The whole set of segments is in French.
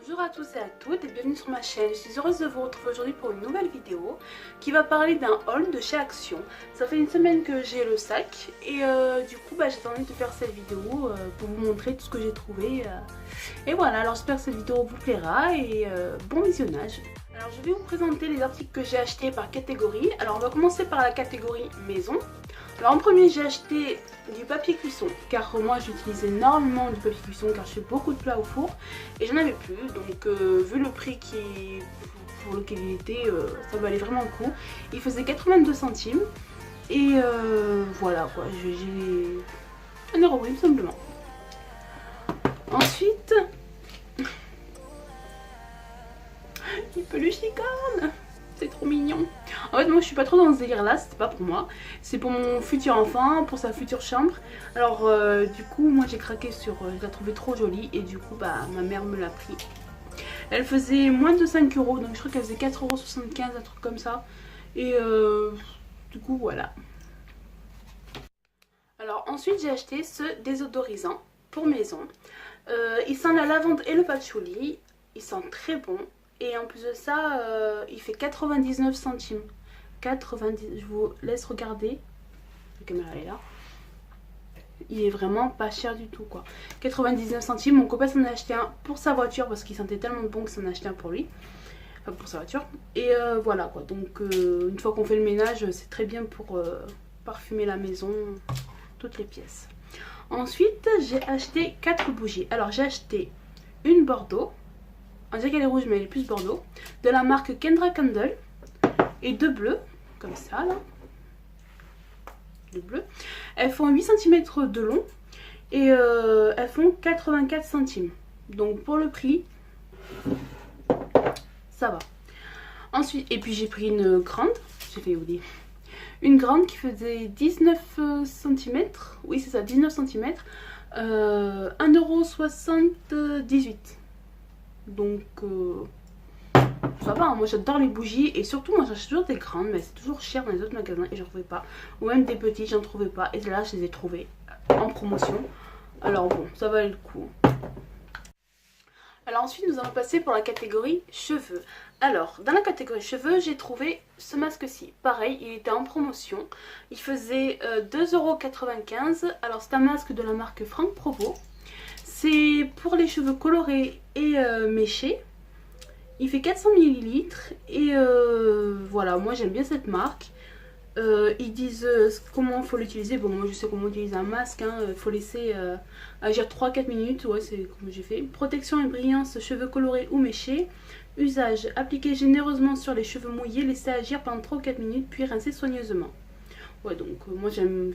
Bonjour à tous et à toutes et bienvenue sur ma chaîne. Je suis heureuse de vous retrouver aujourd'hui pour une nouvelle vidéo qui va parler d'un haul de chez Action. Ça fait une semaine que j'ai le sac et du coup j'ai envie de faire cette vidéo pour vous montrer tout ce que j'ai trouvé. Et voilà, alors j'espère que cette vidéo vous plaira et bon visionnage. Alors je vais vous présenter les articles que j'ai achetés par catégorie. Alors on va commencer par la catégorie maison. Alors en premier j'ai acheté du papier cuisson car moi j'utilise énormément du papier cuisson car je fais beaucoup de plats au four et j'en avais plus, donc vu le prix pour lequel il était, ça valait vraiment le coup. Il faisait 82 centimes et voilà quoi, j'ai 1 € tout simplement. Ensuite il peluche licorne, c'est trop mignon. En fait moi je suis pas trop dans ce délire là, c'était pas pour moi, c'est pour mon futur enfant, pour sa future chambre. Alors du coup moi j'ai craqué sur, je la trouvais trop jolie et du coup ma mère me l'a pris. Elle faisait moins de 5 €, donc je crois qu'elle faisait 4,75 €, un truc comme ça. Et du coup voilà. Alors ensuite j'ai acheté ce désodorisant pour maison. Il sent la lavande et le patchouli, il sent très bon. Et en plus de ça, il fait 99 centimes. 90, je vous laisse regarder. La caméra est là. Il est vraiment pas cher du tout quoi. 99 centimes. Mon copain s'en a acheté un pour sa voiture parce qu'il sentait tellement bon qu'il s'en a acheté un pour lui. Enfin pour sa voiture. Et voilà quoi. Donc une fois qu'on fait le ménage, c'est très bien pour parfumer la maison. Toutes les pièces. Ensuite, j'ai acheté 4 bougies. Alors j'ai acheté une Bordeaux. On dirait qu'elle est rouge mais elle est plus Bordeaux. De la marque Kendra Candle. Et 2 bleus. Comme ça là. 2 bleus. Elles font 8 cm de long. Et elles font 84 centimes. Donc pour le prix, ça va. Ensuite, et puis j'ai pris une grande. J'ai fait oublier. Une grande qui faisait 19 cm. Oui c'est ça, 19 cm. 1,78 €. Donc ça va, hein. Moi j'adore les bougies et surtout moi j'achète toujours des grandes mais c'est toujours cher dans les autres magasins et j'en trouvais pas. Ou même des petites j'en trouvais pas et là je les ai trouvées en promotion. Alors bon, ça valait le coup. Alors ensuite nous allons passer pour la catégorie cheveux. Alors dans la catégorie cheveux j'ai trouvé ce masque-ci. Pareil, il était en promotion. Il faisait 2,95 €. Alors c'est un masque de la marque Franck Provo. C'est pour les cheveux colorés et méchés. Il fait 400 ml et voilà, moi j'aime bien cette marque. Ils disent comment il faut l'utiliser. Bon moi je sais comment utiliser un masque, hein. Il faut laisser agir 3-4 minutes, ouais c'est comme j'ai fait. Protection et brillance, cheveux colorés ou méchés. Usage, appliquer généreusement sur les cheveux mouillés, laisser agir pendant 3 ou 4 minutes puis rincer soigneusement. Ouais donc moi j'aime,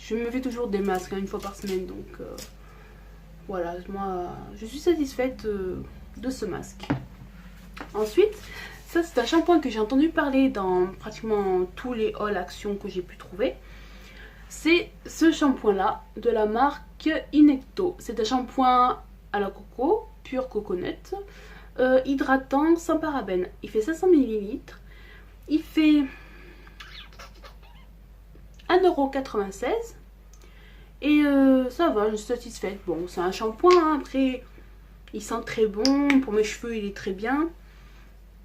je me fais toujours des masques hein, une fois par semaine donc voilà, moi je suis satisfaite de ce masque. Ensuite, ça c'est un shampoing que j'ai entendu parler dans pratiquement tous les hauls Action que j'ai pu trouver. C'est ce shampoing là de la marque Inecto. C'est un shampoing à la coco, pur coconut, hydratant sans parabènes. Il fait 500 ml. Il fait 1,96 €. Et ça va, je suis satisfaite. Bon, c'est un shampoing, hein. Après, il sent très bon. Pour mes cheveux, il est très bien.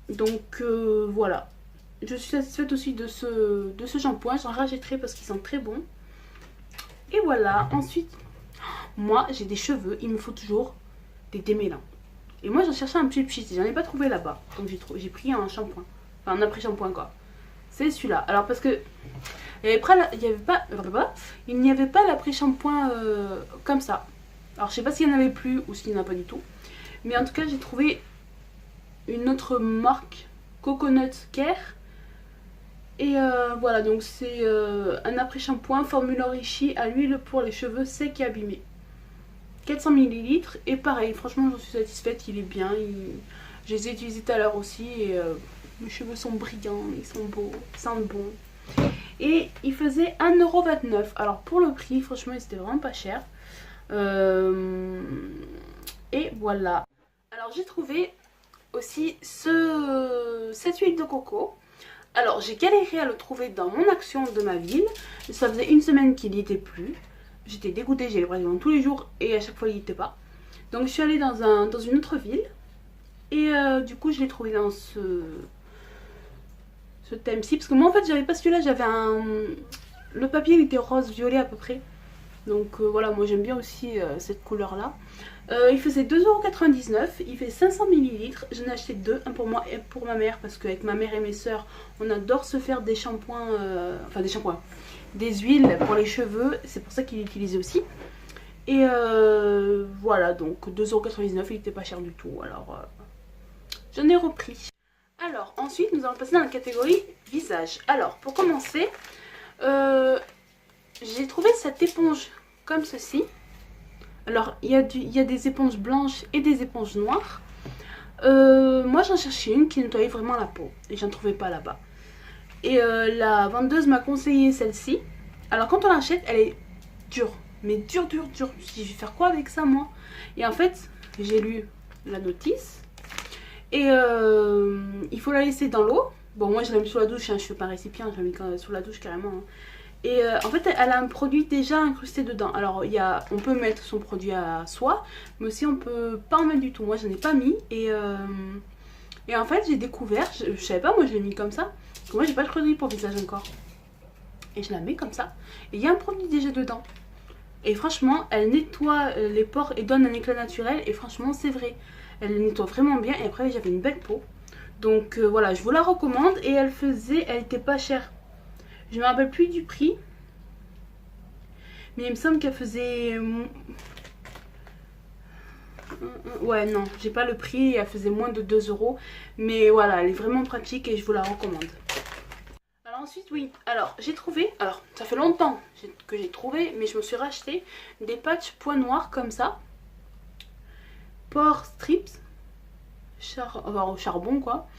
Donc, voilà. Je suis satisfaite aussi de ce shampoing. J'en rachèterai parce qu'il sent très bon. Et voilà. Ensuite, moi, j'ai des cheveux. Il me faut toujours des démêlants. Et moi, j'en cherchais un petit pchit. J'en ai pas trouvé là-bas. Donc, j'ai pris un shampoing. Enfin, un après-shampoing, quoi. C'est celui-là. Alors, parce que... il n'y avait pas l'après-shampoing comme ça. Alors je sais pas s'il n'y en avait plus ou s'il n'y en a pas du tout. Mais en tout cas j'ai trouvé une autre marque, Coconut Care. Et voilà, donc c'est un après-shampoing formule enrichi à l'huile pour les cheveux secs et abîmés. 400 ml et pareil, franchement j'en suis satisfaite, il est bien. Je les ai utilisés tout à l'heure aussi et mes cheveux sont brillants, ils sont beaux, ils sentent bon. Et il faisait 1,29 €. Alors pour le prix, franchement, c'était vraiment pas cher. Et voilà. Alors j'ai trouvé aussi cette huile de coco. Alors j'ai galéré à le trouver dans mon Action de ma ville. Ça faisait une semaine qu'il n'y était plus. J'étais dégoûtée, j'y allais pratiquement tous les jours et à chaque fois il n'y était pas. Donc je suis allée dans une autre ville. Et du coup je l'ai trouvé dans ce thème-ci. Parce que moi en fait j'avais pas celui-là, j'avais un... Le papier il était rose-violet à peu près. Donc voilà, moi j'aime bien aussi cette couleur-là. Il faisait 2,99 €, il fait 500 ml. J'en ai acheté deux, un pour moi et pour ma mère. Parce qu'avec ma mère et mes soeurs, on adore se faire des shampoings, enfin des shampoings, des huiles pour les cheveux. C'est pour ça qu'il est utilisé aussi. Et voilà, donc 2,99 €, il était pas cher du tout. Alors j'en ai repris. Alors ensuite nous allons passer dans la catégorie visage. Alors pour commencer, j'ai trouvé cette éponge comme ceci. Alors il y a des éponges blanches et des éponges noires. Moi j'en cherchais une qui nettoyait vraiment la peau et j'en trouvais pas là-bas. Et la vendeuse m'a conseillé celle-ci. Alors quand on l'achète, elle est dure, mais dure. Je me suis dit, je vais faire quoi avec ça moi? Et en fait j'ai lu la notice. Et il faut la laisser dans l'eau. Bon moi je l'ai mis sous la douche, hein, je fais pas récipient, je l'ai mis sous la douche carrément. Hein. Et en fait elle a un produit déjà incrusté dedans. Alors on peut mettre son produit à soi, mais aussi on peut pas en mettre du tout. Moi j'en ai pas mis et en fait j'ai découvert, je savais pas, moi je l'ai mis comme ça. Parce que moi j'ai pas de produit pour visage encore. Et je la mets comme ça. Et il y a un produit déjà dedans. Et franchement elle nettoie les pores et donne un éclat naturel. Et franchement c'est vrai, elle nettoie vraiment bien. Et après j'avais une belle peau. Donc voilà, je vous la recommande. Et elle était pas chère. Je me rappelle plus du prix. Mais il me semble qu'elle faisait... Ouais non, j'ai pas le prix. Elle faisait moins de 2 €. Mais voilà, elle est vraiment pratique et je vous la recommande. Alors ensuite oui, alors j'ai trouvé... Alors ça fait longtemps que j'ai trouvé. Mais je me suis racheté des patchs points noirs comme ça. Pore strips. Au charbon quoi.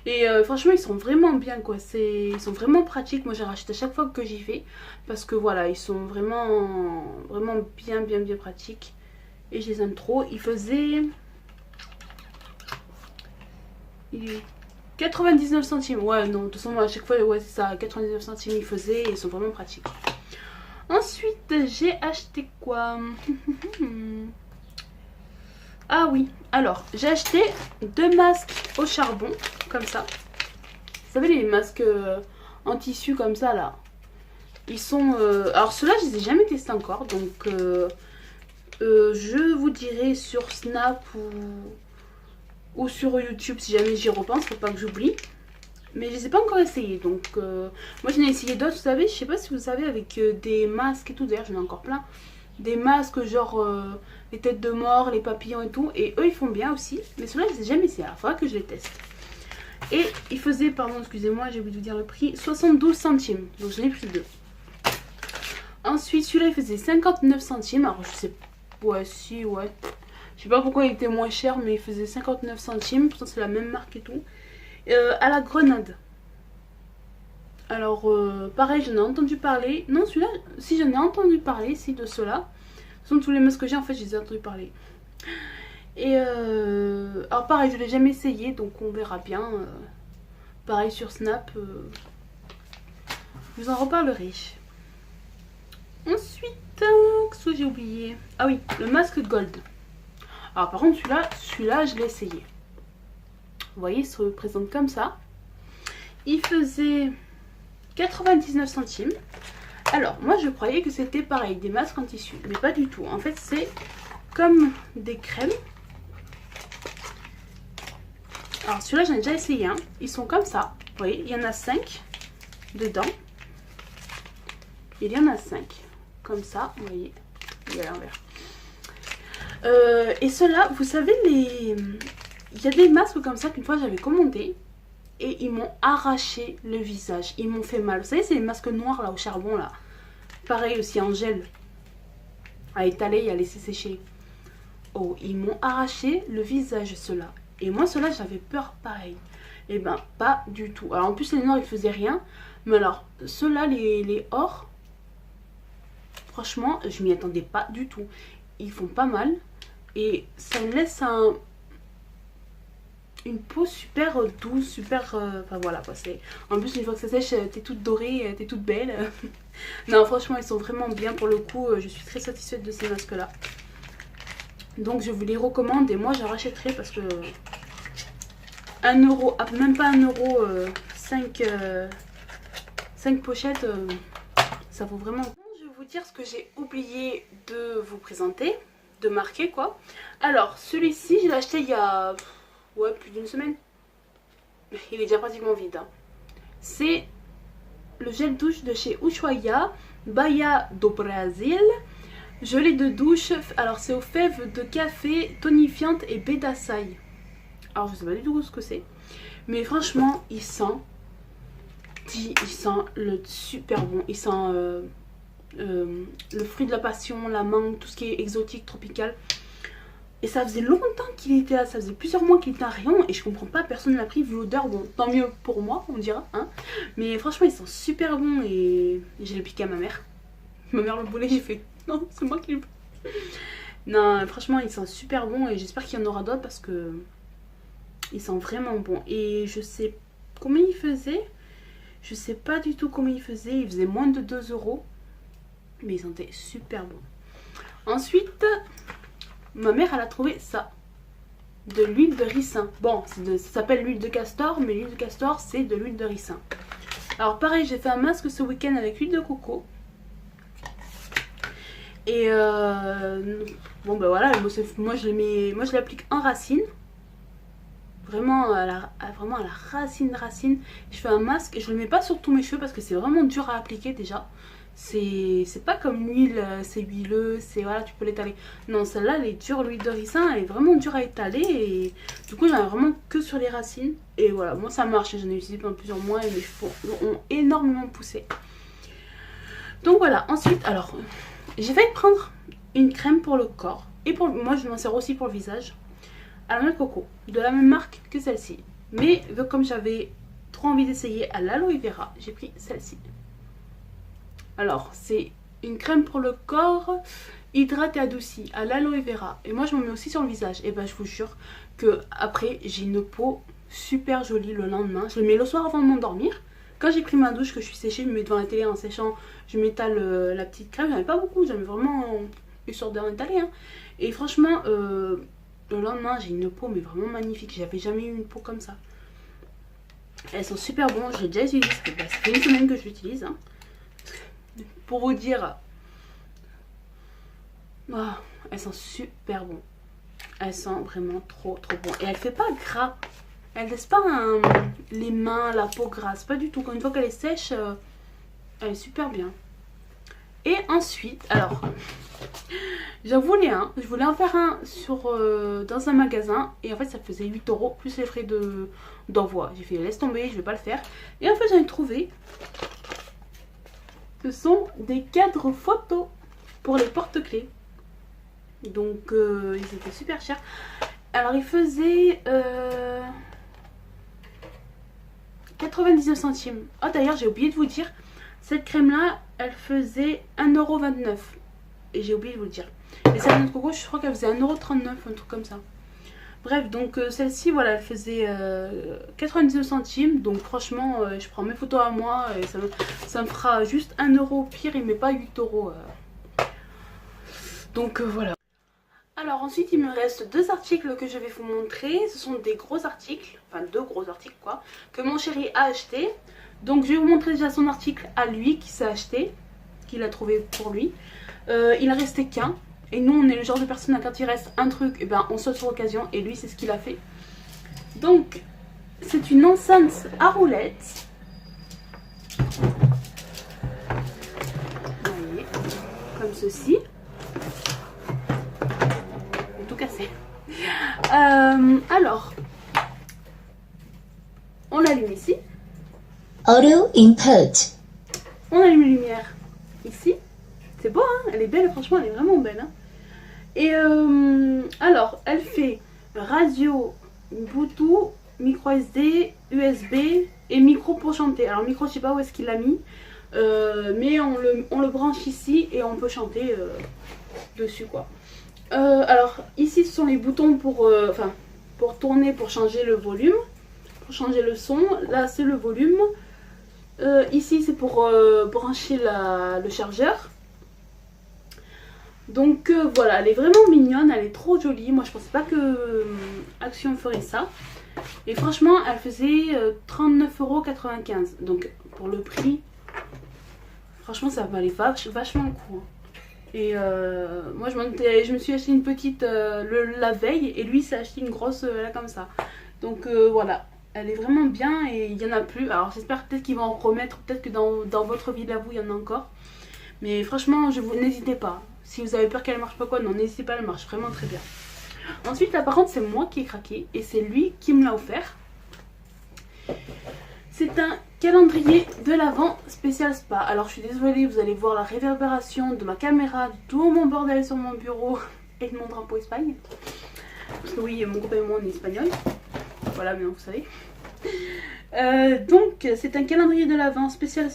Et franchement ils sont vraiment bien quoi, ils sont vraiment pratiques. Moi j'ai racheté à chaque fois que j'y vais parce que voilà, ils sont vraiment bien pratiques et je les aime trop. Ils faisaient 99 centimes. Ouais non, de toute façon moi, à chaque fois ouais c'est ça, 99 centimes ils faisaient et ils sont vraiment pratiques. Ensuite j'ai acheté quoi? Ah oui, alors j'ai acheté deux masques au charbon, comme ça. Vous savez les masques en tissu comme ça là. Ils sont... alors ceux-là je les ai jamais testés encore, donc je vous dirai sur Snap ou sur YouTube si jamais j'y repense, faut pas que j'oublie. Mais je les ai pas encore essayés, donc moi j'en ai essayé d'autres, vous savez, je sais pas si vous savez, avec des masques et tout, d'ailleurs j'en ai encore plein. Des masques genre les têtes de mort, les papillons et tout. Et eux ils font bien aussi. Mais ceux-là je les ai jamais essayés. Il faudra que je les teste. Et ils faisaient, pardon excusez-moi j'ai oublié de vous dire le prix, 72 centimes. Donc j'en ai pris deux. Ensuite celui-là il faisait 59 centimes. Alors je sais... Ouais si ouais. Je sais pas pourquoi il était moins cher mais il faisait 59 centimes. Pourtant c'est la même marque et tout. À la grenade. Alors pareil j'en ai entendu parler. Non celui-là, si j'en ai entendu parler, si de ceux-là. Ce sont tous les masques que j'ai en fait, je les ai entendu parler. Et alors pareil je l'ai jamais essayé donc on verra bien. Pareil sur Snap. Je vous en reparlerai. Ensuite, qu'est-ce que j'ai oublié? Ah oui, le masque gold. Alors par contre celui-là je l'ai essayé. Vous voyez il se présente comme ça. Il faisait 99 centimes. Alors moi je croyais que c'était pareil, des masques en tissu, mais pas du tout. En fait c'est comme des crèmes. Alors celui-là j'en ai déjà essayé un. Ils sont comme ça, vous voyez, il y en a 5 dedans. Il y en a 5 comme ça, vous voyez, il est à l'envers. Et ceux-là, vous savez, il y a des masques comme ça qu'une fois j'avais commandé. Et ils m'ont arraché le visage, ils m'ont fait mal. Vous savez c'est les masques noirs là au charbon là. Pareil aussi en gel. À étaler et à laisser sécher. Oh ils m'ont arraché le visage ceux-là. Et moi ceux-là j'avais peur pareil. Et ben pas du tout. Alors en plus les noirs ils faisaient rien. Mais alors ceux-là les or. Franchement je m'y attendais pas du tout. Ils font pas mal. Et ça me laisse une peau super douce, super... Enfin voilà quoi, c'est... En plus une fois que ça sèche, t'es toute dorée, t'es toute belle. Non franchement ils sont vraiment bien pour le coup, je suis très satisfaite de ces masques là. Donc je vous les recommande et moi j'en rachèterai parce que 1€, même pas 1€, 5 pochettes, ça vaut vraiment. Je vais vous dire ce que j'ai oublié de vous présenter, de marquer quoi. Alors celui-ci je l'ai acheté il y a plus d'une semaine. Il est déjà pratiquement vide. Hein. C'est le gel douche de chez Ushuaia, Bahia do Brasil. Gelée de douche, alors c'est aux fèves de café, tonifiante et baie d'açaï. Alors je sais pas du tout ce que c'est. Mais franchement, il sent le super bon. Il sent le fruit de la passion, la mangue, tout ce qui est exotique, tropical. Et ça faisait longtemps qu'il était là, ça faisait plusieurs mois qu'il était à rayon et je comprends pas, personne ne l'a pris vu l'odeur. Bon, tant mieux pour moi, on dira. Hein. Mais franchement, il sent super bon et je l'ai piqué à ma mère. Ma mère le voulait, j'ai fait non, c'est moi qui l'ai pris. Non, franchement, il sent super bon et j'espère qu'il y en aura d'autres parce que il sent vraiment bon. Et je sais combien il faisait. Je sais pas du tout combien il faisait. Il faisait moins de 2€. Mais il sentait super bon. Ensuite, ma mère, elle a trouvé ça. De l'huile de ricin. Bon, ça s'appelle l'huile de castor. Mais l'huile de castor, c'est de l'huile de ricin. Alors pareil, j'ai fait un masque ce week-end avec l'huile de coco. Et bon ben voilà, moi je l'applique en racine. Vraiment à la racine. Je fais un masque et je le mets pas sur tous mes cheveux parce que c'est vraiment dur à appliquer déjà. C'est pas comme l'huile, c'est huileux, c'est voilà, tu peux l'étaler. Non, celle-là elle est dure, l'huile de ricin elle est vraiment dure à étaler et du coup j'en ai vraiment que sur les racines. Et voilà, moi ça marche, j'en ai utilisé pendant plusieurs mois et mes cheveux ont énormément poussé. Donc voilà, ensuite alors j'ai failli prendre une crème pour le corps et moi je m'en sers aussi pour le visage à la noix de coco, de la même marque que celle-ci. Mais comme j'avais trop envie d'essayer à l'aloe vera, j'ai pris celle-ci. Alors c'est une crème pour le corps, hydrate et adoucie à l'aloe vera. Et moi je m'en mets aussi sur le visage. Et ben je vous jure que après j'ai une peau super jolie le lendemain. Je le mets le soir avant de m'endormir. Quand j'ai pris ma douche, que je suis séchée, je me mets devant la télé en séchant, je m'étale la petite crème. J'en ai pas beaucoup, j'en ai vraiment histoire d'en étaler. Hein. Et franchement, le lendemain, j'ai une peau mais vraiment magnifique. J'avais jamais eu une peau comme ça. Elles sont super bonnes, j'ai déjà utilisé. Ça fait une semaine que je l'utilise. Hein. Pour vous dire, oh, elles sont super bonnes. Elles sont vraiment trop bonnes. Et elle fait pas gras. Elle laisse pas les mains, la peau grasse, pas du tout. Quand une fois qu'elle est sèche, elle est super bien. Et ensuite, alors, j'en voulais un. Je voulais en faire un dans un magasin. Et en fait, ça faisait 8€ plus les frais d'envoi. J'ai fait laisse tomber, je vais pas le faire. Et en fait, j'en ai trouvé. Ce sont des cadres photos pour les porte-clés. Donc, ils étaient super chers. Alors, ils faisaient 99 centimes. Oh d'ailleurs j'ai oublié de vous dire, cette crème là elle faisait 1,29€. Et j'ai oublié de vous le dire. Et celle de notre coco je crois qu'elle faisait 1,39€, un truc comme ça. Bref, donc celle-ci voilà elle faisait 99 centimes. Donc franchement je prends mes photos à moi et ça me fera juste 1€ pire, mais pas 8€. Donc voilà. Alors ensuite il me reste deux articles que je vais vous montrer. Ce sont des gros articles, enfin deux gros articles quoi, que mon chéri a acheté. Donc je vais vous montrer déjà son article à lui qui s'est acheté, qu'il a trouvé pour lui. Il en restait qu'un. Et nous on est le genre de personne quand il reste un truc, et ben on saute sur l'occasion. Et lui c'est ce qu'il a fait. Donc c'est une enceinte à roulettes. Vous voyez, comme ceci. Cassé. Alors, on l'allume ici. Auto input. On allume la lumière ici. C'est beau, hein, elle est belle, franchement, elle est vraiment belle. Hein. Et alors, elle fait radio, Bluetooth, micro SD, USB et micro pour chanter. Alors, micro, je sais pas où est-ce qu'il l'a mis, mais on le branche ici et on peut chanter dessus, quoi. Alors ici ce sont les boutons pour tourner, pour changer le volume, pour changer le son. Là c'est le volume. Ici c'est pour brancher le chargeur. Donc voilà, elle est vraiment mignonne, elle est trop jolie. Moi je pensais pas que Action ferait ça. Et franchement elle faisait 39,95 €. Donc pour le prix, franchement ça valait vachement le coup. Et moi je me suis acheté une petite la veille et lui s'est acheté une grosse là comme ça. Donc voilà, elle est vraiment bien et il y en a plus. Alors j'espère peut-être qu'ils vont en remettre, peut-être que dans votre ville à vous il y en a encore. Mais franchement n'hésitez pas. Si vous avez peur qu'elle marche pas quoi, non n'hésitez pas, elle marche vraiment très bien. Ensuite là par contre c'est moi qui ai craqué et c'est lui qui me l'a offert. C'est un calendrier de l'Avent spécial spa. Alors je suis désolée, vous allez voir la réverbération de ma caméra, de tout mon bordel sur mon bureau et de mon drapeau Espagne. Parce que oui, mon copain et moi on est espagnol. Voilà, maintenant vous savez. Donc c'est un calendrier de l'Avent spécial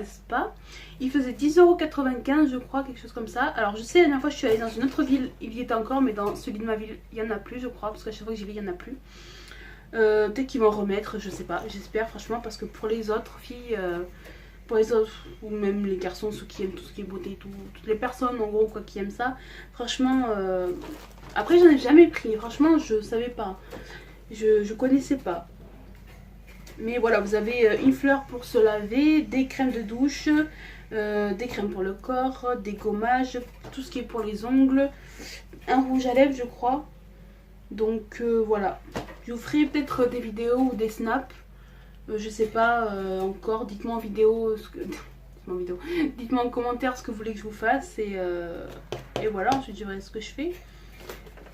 spa. Il faisait 10,95 € je crois, quelque chose comme ça. Alors je sais, la dernière fois je suis allée dans une autre ville, il y était encore, mais dans celui de ma ville il n'y en a plus je crois, parce qu'à chaque fois que j'y vais il n'y en a plus. Peut-être qu'ils vont en remettre, je sais pas, j'espère franchement, parce que pour les autres filles, pour les autres, ou même les garçons, ceux qui aiment tout ce qui est beauté, toutes les personnes en gros quoi qui aiment ça, franchement, après j'en ai jamais pris, franchement je savais pas, je connaissais pas. Mais voilà, vous avez une fleur pour se laver, des crèmes de douche, des crèmes pour le corps, des gommages, tout ce qui est pour les ongles, un rouge à lèvres je crois. Donc voilà, je vous ferai peut-être des vidéos ou des snaps, je sais pas encore, dites-moi en vidéo, dites-moi en commentaire ce que vous voulez que je vous fasse et voilà, ensuite je verrai ce que je fais.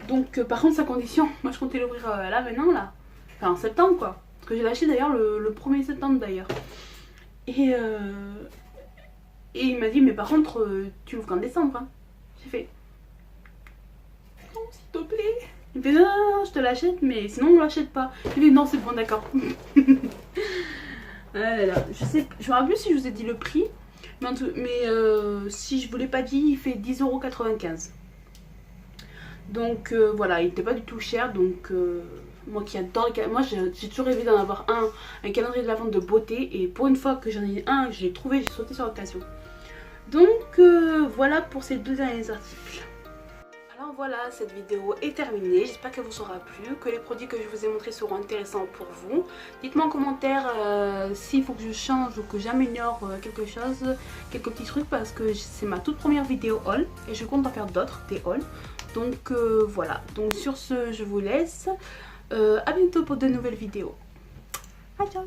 Donc par contre sa condition, moi je comptais l'ouvrir là maintenant là, enfin en septembre quoi, parce que j'ai lâché d'ailleurs le 1er septembre d'ailleurs. Et il m'a dit mais par contre tu l'ouvres en décembre hein. J'ai fait non s'il te plaît. Il me fait non, je te l'achète mais sinon on l'achète pas. Il dit non c'est bon d'accord. Ah là là, je me rappelle plus si je vous ai dit le prix, mais si je vous l'ai pas dit il fait 10,95 €. Donc voilà, il n'était pas du tout cher, donc moi qui adore les moi j'ai toujours rêvé d'en avoir un calendrier de l'Avent de beauté, et pour une fois que j'en ai un, je l'ai trouvé, j'ai sauté sur l'occasion. Donc voilà pour ces deux derniers articles. Alors voilà, cette vidéo est terminée, j'espère qu'elle vous aura plu, que les produits que je vous ai montrés seront intéressants pour vous. Dites-moi en commentaire s'il faut que je change ou que j'améliore quelque chose, quelques petits trucs, parce que c'est ma toute première vidéo haul et je compte en faire d'autres, des hauls. Donc voilà, donc sur ce je vous laisse, à bientôt pour de nouvelles vidéos. Ciao ciao.